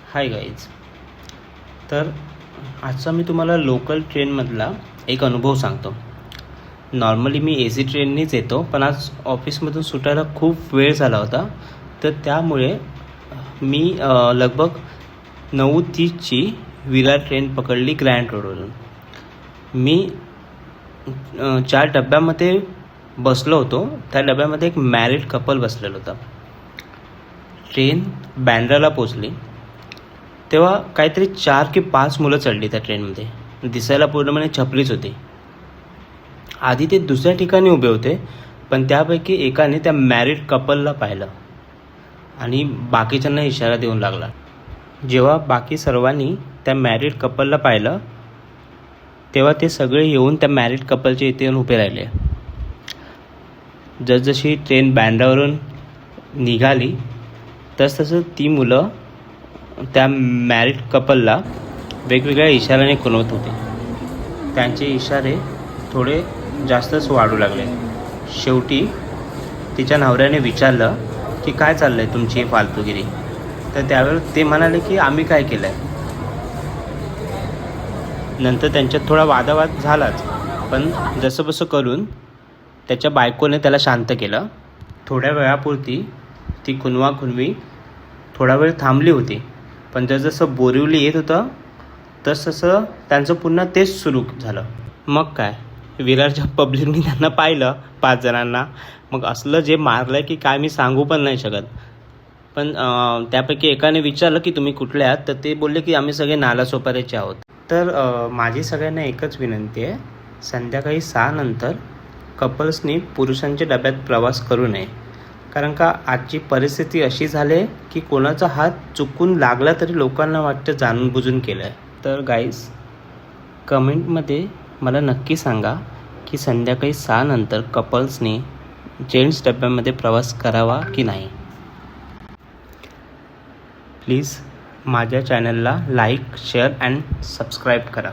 Hi guys. तर आजचा मी तुम्हाला लोकल ट्रेनमधला एक अनुभव सांगतो. नॉर्मली मी AC ट्रेननीच येतो, पण आज ऑफिसमधून सुटायला खूप वेळ झाला होता. तर त्यामुळे मी लगभग 9:30ची विरार ट्रेन पकडली ग्रँड रोडवरून. मी 4 डब्यामध्ये बसलो होतो. त्या डब्यामध्ये एक मॅरिड कपल बसलेलं होतं. ट्रेन बँड्राला पोचली तेव्हा काहीतरी 4 की 5 मुलं चढली त्या ट्रेनमध्ये. दिसायला पूर्णपणे छपरीच होती. आधी ते दुसऱ्या ठिकाणी उभे होते, पण त्यापैकी एकाने त्या मॅरिड कपलला पाहिलं आणि बाकीच्यांना इशारा देऊन लागला. जेव्हा बाकी सर्वांनी त्या मॅरिड कपलला पाहिलं तेव्हा ते सगळे येऊन त्या मॅरिड कपलच्या इथे येऊन उभे राहिले. जसजशी ट्रेन बँड्रावरून निघाली तसतसं ती मुलं त्या मॅरिड कपलला वेगवेगळ्या इशाऱ्याने खुणवत होते. त्यांचे इशारे थोडे जास्तच वाढू लागले. शेवटी तिच्या नवऱ्याने विचारलं की काय चाललं आहे तुमची फालतूगिरी. तर त्यावेळेस ते म्हणाले की आम्ही काय केलं आहे. नंतर त्यांच्यात थोडा वादावाद झालाच, पण जसंबसं करून त्याच्या बायकोने त्याला शांत केलं. थोड्या वेळापुरती ती खुनवाखुनवी थोडा वेळ थांबली होती, पण जसं बोरिवली येत होतं तसं त्यांचं पुन्हा तेच सुरू झालं. मग काय, विरारच्या पब्लिकनी त्यांना पाहिलं 5 जणांना. मग असलं जे मारलं की काय मी सांगू पण नाही शकत. पण त्यापैकी एकाने विचारलं की तुम्ही कुठले आहात, तर ते बोलले की आम्ही सगळे नालासोपाऱ्याचे आहोत. तर माझी सगळ्यांना एकच विनंती आहे, संध्याकाळी 6 नंतर कपल्सनी पुरुषांच्या डब्यात प्रवास करू नये. कारण का आजची परिस्थिती अशी झाली आहे की कोणाचा हात चुकून लागला तरी लोकांना वाटतं जाणून बुजून केलं आहे. तर गाईज, कमेंटमध्ये मला नक्की सांगा की संध्याकाळी 6 नंतर कपल्सनी जेंट्स डब्यामध्ये प्रवास करावा की नाही. प्लीज माझ्या चॅनलला लाईक, शेअर अँड सबस्क्राईब करा.